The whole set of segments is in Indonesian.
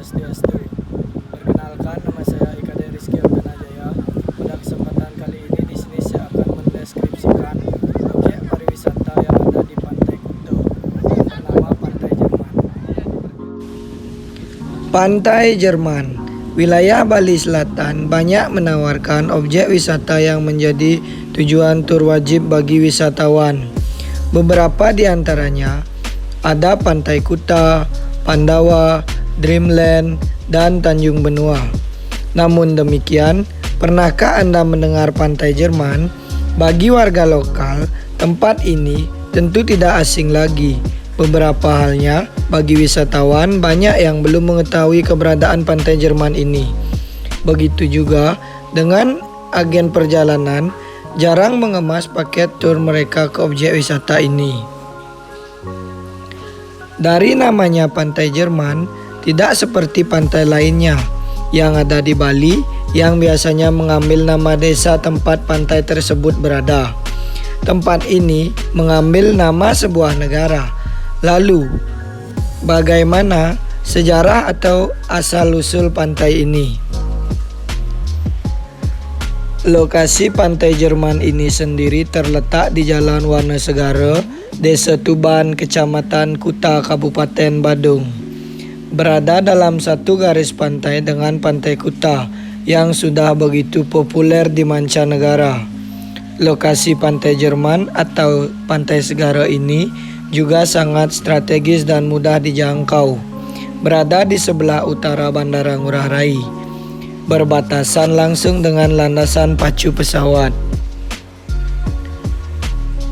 Swastiastu. Perkenalkan, nama saya Ika Rizky Abdanajaya. Pada kesempatan kali ini di sini saya akan mendeskripsikan objek pariwisata yang ada di Pantai Kuta yang bernama Pantai Jerman. Pantai Jerman, wilayah Bali Selatan banyak menawarkan objek wisata yang menjadi tujuan tur wajib bagi wisatawan. Beberapa di antaranya ada Pantai Kuta, Pandawa, Dreamland, dan Tanjung Benua. Namun demikian, pernahkah Anda mendengar Pantai Jerman? Bagi warga lokal, tempat ini tentu tidak asing lagi. Beberapa halnya, bagi wisatawan banyak yang belum mengetahui keberadaan Pantai Jerman ini. Begitu juga dengan agen perjalanan, jarang mengemas paket tur mereka ke objek wisata ini. Dari namanya Pantai Jerman, tidak seperti pantai lainnya yang ada di Bali yang biasanya mengambil nama desa tempat pantai tersebut berada. Tempat ini mengambil nama sebuah negara. Lalu, bagaimana sejarah atau asal-usul pantai ini? Lokasi Pantai Jerman ini sendiri terletak di Jalan Wanasegara, Desa Tuban, Kecamatan Kuta, Kabupaten Badung. Berada dalam satu garis pantai dengan Pantai Kuta yang sudah begitu populer di mancanegara. Lokasi Pantai Jerman atau Pantai Segara ini juga sangat strategis dan mudah dijangkau. Berada di sebelah utara Bandara Ngurah Rai, berbatasan langsung dengan landasan pacu pesawat.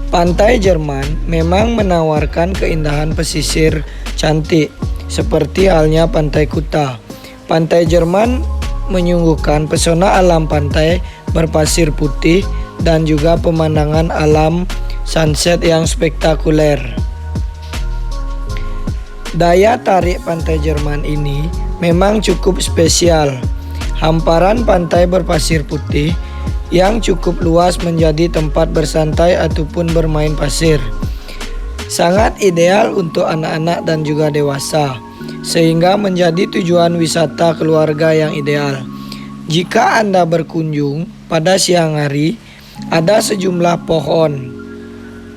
Pantai Jerman memang menawarkan keindahan pesisir cantik seperti halnya Pantai Kuta. Pantai Jerman menyuguhkan pesona alam pantai berpasir putih dan juga pemandangan alam sunset yang spektakuler. Daya tarik Pantai Jerman ini memang cukup spesial. Hamparan pantai berpasir putih yang cukup luas menjadi tempat bersantai ataupun bermain pasir. Sangat ideal untuk anak-anak dan juga dewasa, sehingga menjadi tujuan wisata keluarga yang ideal. Jika Anda berkunjung pada siang hari, ada sejumlah pohon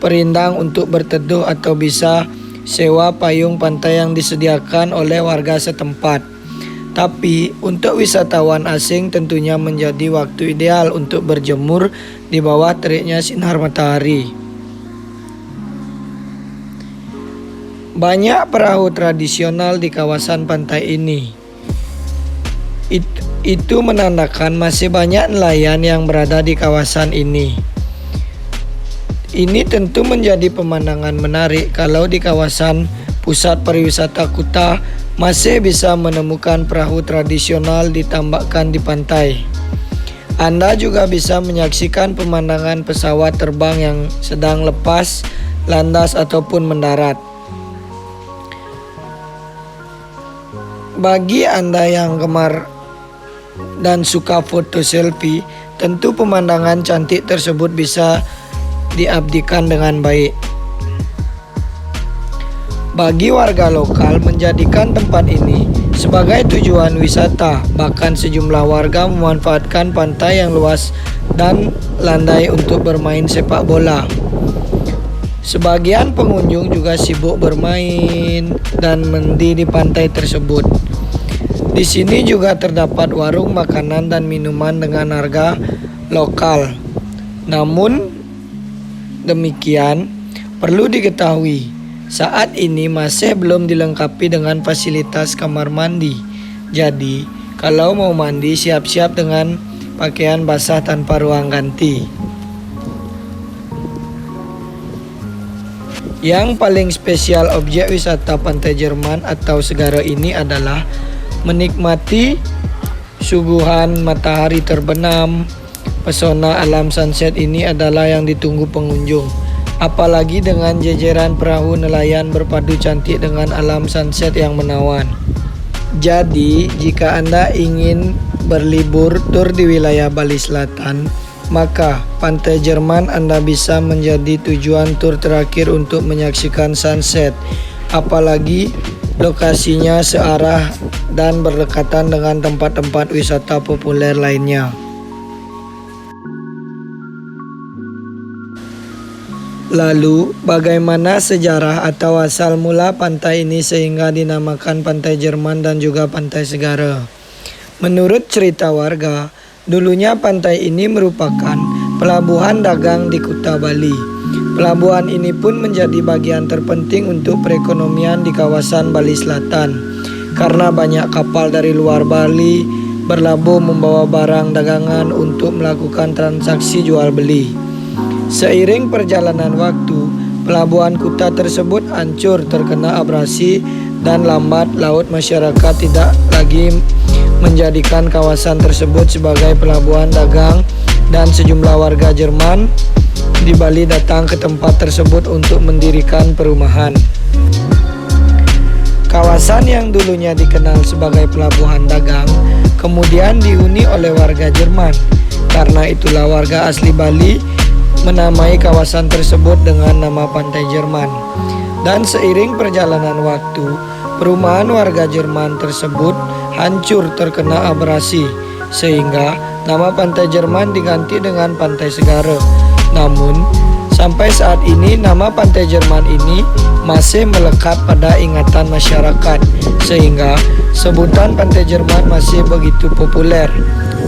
perindang untuk berteduh atau bisa sewa payung pantai yang disediakan oleh warga setempat. Tapi untuk wisatawan asing tentunya menjadi waktu ideal untuk berjemur di bawah teriknya sinar matahari. Banyak perahu tradisional di kawasan pantai ini. Itu menandakan masih banyak nelayan yang berada di kawasan ini. Ini tentu menjadi pemandangan menarik kalau di kawasan pusat pariwisata Kuta masih bisa menemukan perahu tradisional ditambakkan di pantai. Anda juga bisa menyaksikan pemandangan pesawat terbang yang sedang lepas landas ataupun mendarat. Bagi Anda yang gemar dan suka foto selfie, tentu pemandangan cantik tersebut bisa diabadikan dengan baik. Bagi warga lokal, menjadikan tempat ini sebagai tujuan wisata. Bahkan sejumlah warga memanfaatkan pantai yang luas dan landai untuk bermain sepak bola. Sebagian pengunjung juga sibuk bermain dan mandi di pantai tersebut. Di sini juga terdapat warung makanan dan minuman dengan harga lokal. Namun demikian, perlu diketahui, saat ini masih belum dilengkapi dengan fasilitas kamar mandi. Jadi, kalau mau mandi siap-siap dengan pakaian basah tanpa ruang ganti. Yang paling spesial objek wisata Pantai Jerman atau Segara ini adalah menikmati suguhan matahari terbenam. Pesona alam sunset ini adalah yang ditunggu pengunjung. Apalagi dengan jejeran perahu nelayan berpadu cantik dengan alam sunset yang menawan. Jadi, jika Anda ingin berlibur tur di wilayah Bali Selatan, maka Pantai Jerman Anda bisa menjadi tujuan tur terakhir untuk menyaksikan sunset. Apalagi Lokasinya searah dan berdekatan dengan tempat-tempat wisata populer lainnya. Lalu, bagaimana sejarah atau asal mula pantai ini sehingga dinamakan Pantai Jerman dan juga Pantai Segara? Menurut cerita warga, dulunya pantai ini merupakan pelabuhan dagang di Kuta Bali. Pelabuhan ini pun menjadi bagian terpenting untuk perekonomian di kawasan Bali Selatan, karena banyak kapal dari luar Bali berlabuh membawa barang dagangan untuk melakukan transaksi jual beli. Seiring perjalanan waktu, pelabuhan Kuta tersebut hancur terkena abrasi dan lambat laut masyarakat tidak lagi menjadikan kawasan tersebut sebagai pelabuhan dagang dan sejumlah warga Jerman di Bali datang ke tempat tersebut untuk mendirikan perumahan. Kawasan yang dulunya dikenal sebagai pelabuhan dagang kemudian dihuni oleh warga Jerman. Karena itulah warga asli Bali menamai kawasan tersebut dengan nama Pantai Jerman. Dan seiring perjalanan waktu, perumahan warga Jerman tersebut hancur terkena abrasi, sehingga nama Pantai Jerman diganti dengan Pantai Segara. Namun, sampai saat ini nama Pantai Jerman ini masih melekat pada ingatan masyarakat, sehingga sebutan Pantai Jerman masih begitu populer.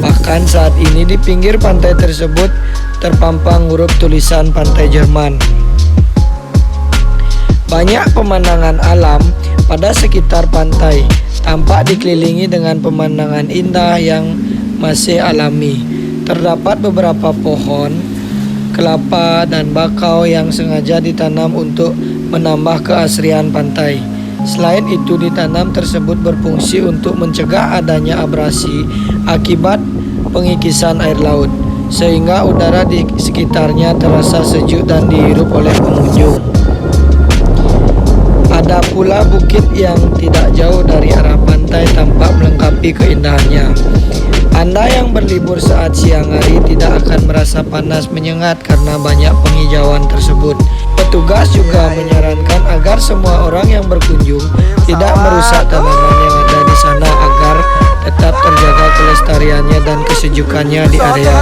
Bahkan saat ini di pinggir pantai tersebut terpampang huruf tulisan Pantai Jerman. Banyak pemandangan alam pada sekitar pantai, tampak dikelilingi dengan pemandangan indah yang masih alami. Terdapat beberapa pohon kelapa dan bakau yang sengaja ditanam untuk menambah keasrian pantai. Selain itu, ditanam tersebut berfungsi untuk mencegah adanya abrasi akibat pengikisan air laut, sehingga udara di sekitarnya terasa sejuk dan dihirup oleh pengunjung. Ada pula bukit yang tidak jauh dari arah pantai tampak melengkapi keindahannya. Anda yang berlibur saat siang hari tidak akan merasa panas menyengat karena banyak penghijauan tersebut. Petugas juga menyarankan agar semua orang yang berkunjung tidak merusak tanaman yang ada di sana agar tetap terjaga kelestariannya dan kesejukannya di area.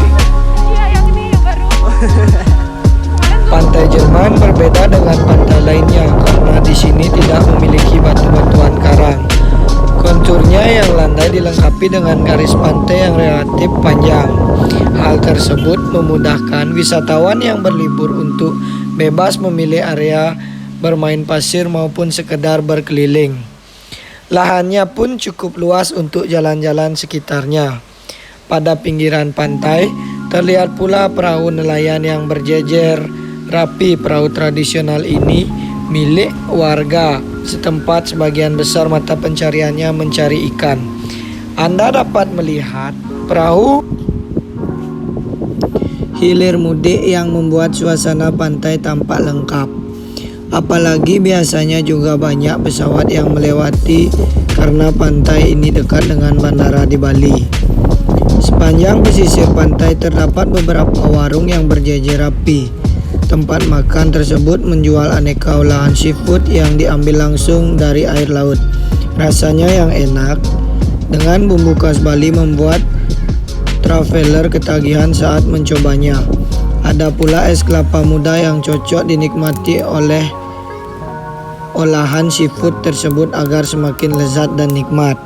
Pantai Jerman berbeda dengan pantai lainnya karena di sini tidak memiliki batu-batuan karang. Konturnya yang landai dilengkapi dengan garis pantai yang relatif panjang. Hal tersebut memudahkan wisatawan yang berlibur untuk bebas memilih area bermain pasir maupun sekedar berkeliling. Lahannya pun cukup luas untuk jalan-jalan sekitarnya. Pada pinggiran pantai terlihat pula perahu nelayan yang berjejer rapi. Perahu tradisional ini milik warga setempat, sebagian besar mata pencariannya mencari ikan. Anda dapat melihat perahu hilir mudik yang membuat suasana pantai tampak lengkap. Apalagi biasanya juga banyak pesawat yang melewati karena pantai ini dekat dengan bandara di Bali. Sepanjang pesisir pantai terdapat beberapa warung yang berjejer rapi. Tempat makan tersebut menjual aneka olahan seafood yang diambil langsung dari air laut. Rasanya yang enak dengan bumbu khas Bali membuat traveler ketagihan saat mencobanya. Ada pula es kelapa muda yang cocok dinikmati oleh olahan seafood tersebut agar semakin lezat dan nikmat.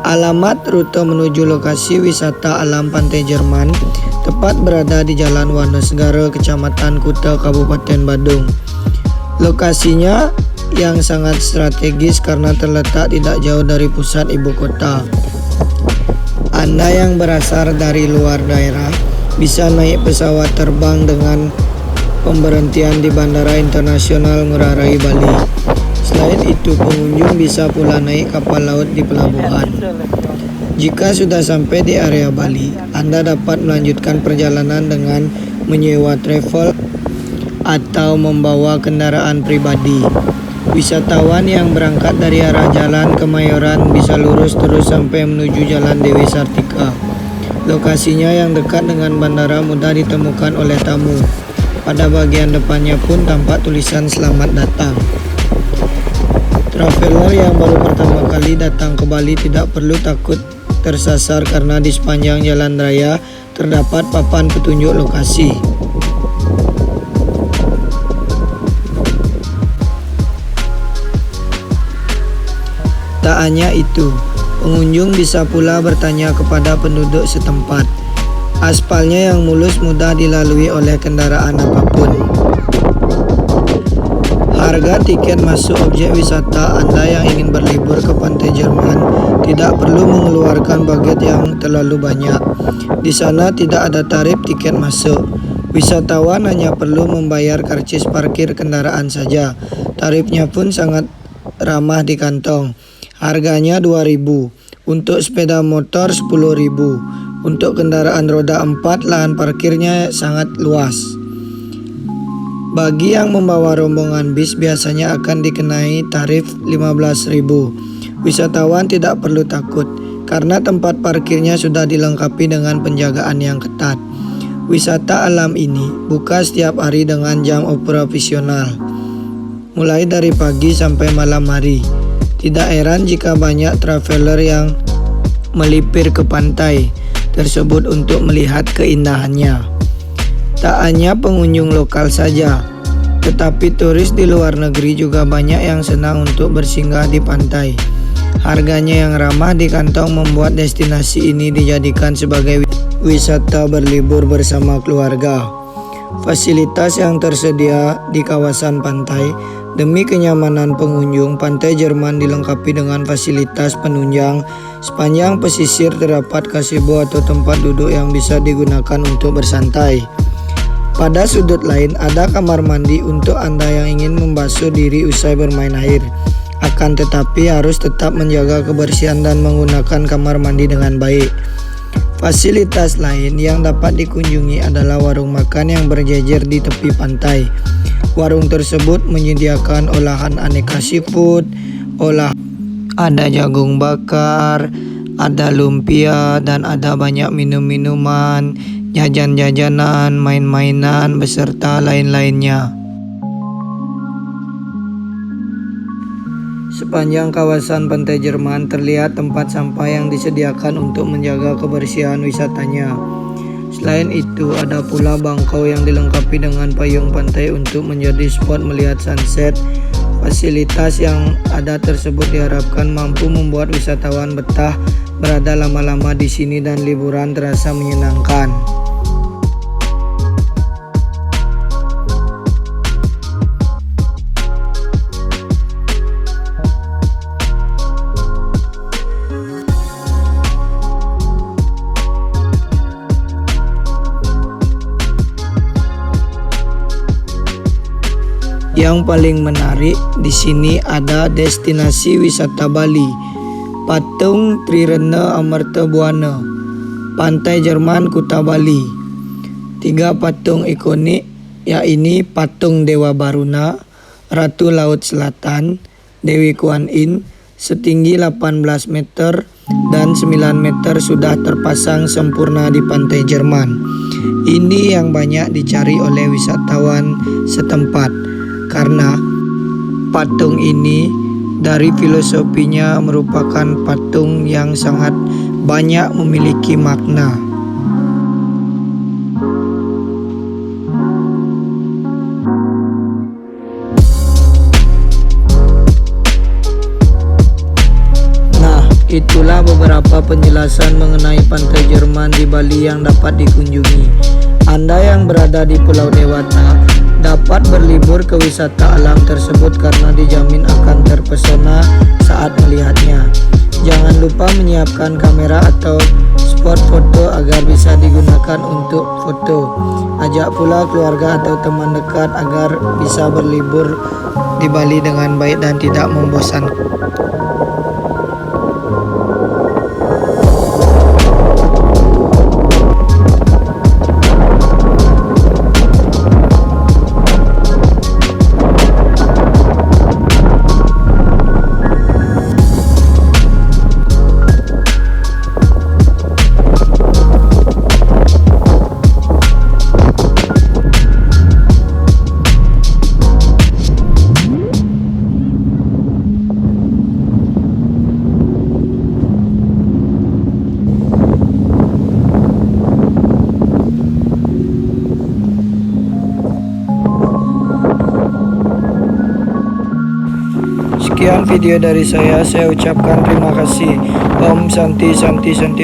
Alamat rute menuju lokasi wisata alam Pantai Jerman tepat berada di Jalan Wonosegara, Kecamatan Kuta, Kabupaten Badung. Lokasinya yang sangat strategis karena terletak tidak jauh dari pusat ibu kota. Anda yang berasal dari luar daerah bisa naik pesawat terbang dengan pemberhentian di Bandara Internasional Ngurah Rai, Bali. Selain itu, pengunjung bisa pula naik kapal laut di pelabuhan. Jika sudah sampai di area Bali, Anda dapat melanjutkan perjalanan dengan menyewa travel atau membawa kendaraan pribadi. Wisatawan yang berangkat dari arah Jalan Kemayoran bisa lurus terus sampai menuju Jalan Dewi Sartika. Lokasinya yang dekat dengan bandara mudah ditemukan oleh tamu. Pada bagian depannya pun tampak tulisan "Selamat datang". Traveler yang baru pertama kali datang ke Bali tidak perlu takut tersasar karena di sepanjang jalan raya terdapat papan petunjuk lokasi. Tak hanya itu, pengunjung bisa pula bertanya kepada penduduk setempat. Aspalnya yang mulus mudah dilalui oleh kendaraan apapun. Harga tiket masuk objek wisata Anda yang ingin berlibur ke pantai Jerman tidak perlu mengeluarkan budget yang terlalu banyak. Di sana tidak ada tarif tiket masuk. Wisatawan hanya perlu membayar karcis parkir kendaraan saja. Tarifnya pun sangat ramah di kantong. Harganya 2.000. Untuk sepeda motor 10.000. Untuk kendaraan roda 4 lahan parkirnya sangat luas. Bagi yang membawa rombongan bis biasanya akan dikenai tarif 15.000. Wisatawan tidak perlu takut karena tempat parkirnya sudah dilengkapi dengan penjagaan yang ketat. Wisata alam ini buka setiap hari dengan jam operasional, mulai dari pagi sampai malam hari. Tidak heran jika banyak traveler yang melipir ke pantai tersebut untuk melihat keindahannya. Tak hanya pengunjung lokal saja, tetapi turis di luar negeri juga banyak yang senang untuk bersinggah di pantai. Harganya yang ramah di kantong membuat destinasi ini dijadikan sebagai wisata berlibur bersama keluarga. Fasilitas yang tersedia di kawasan pantai demi kenyamanan pengunjung, pantai Jerman dilengkapi dengan fasilitas penunjang. Sepanjang pesisir terdapat gazebo atau tempat duduk yang bisa digunakan untuk bersantai. Pada sudut lain ada kamar mandi untuk Anda yang ingin membasuh diri usai bermain air. Akan tetapi harus tetap menjaga kebersihan dan menggunakan kamar mandi dengan baik. Fasilitas lain yang dapat dikunjungi adalah warung makan yang berjejer di tepi pantai. Warung tersebut menyediakan olahan aneka seafood, ada jagung bakar, ada lumpia, dan ada banyak minum-minuman, jajan-jajanan, main-mainan, beserta lain-lainnya. Sepanjang kawasan pantai Jerman terlihat tempat sampah yang disediakan untuk menjaga kebersihan wisatanya. Selain itu, ada pula bangkau yang dilengkapi dengan payung pantai untuk menjadi spot melihat sunset. Fasilitas yang ada tersebut diharapkan mampu membuat wisatawan betah berada lama-lama di sini dan liburan terasa menyenangkan. Yang paling menarik di sini ada destinasi wisata Bali, Patung Trirana Amartabuana, Pantai Jerman Kuta Bali. 3 patung ikonik yakni patung Dewa Baruna, Ratu Laut Selatan, Dewi Kuan Yin setinggi 18 meter dan 9 meter sudah terpasang sempurna di pantai Jerman. Ini yang banyak dicari oleh wisatawan setempat. Karena patung ini dari filosofinya merupakan patung yang sangat banyak memiliki makna. Nah, itulah beberapa penjelasan mengenai pantai Jerman di Bali yang dapat dikunjungi. Anda yang berada di Pulau Dewata dapat berlibur ke wisata alam tersebut karena dijamin akan terpesona saat melihatnya. Jangan lupa menyiapkan kamera atau spot foto agar bisa digunakan untuk foto. Ajak pula keluarga atau teman dekat agar bisa berlibur di Bali dengan baik dan tidak membosankan. Sekian video dari saya ucapkan terima kasih. Om Santi Santi Santi.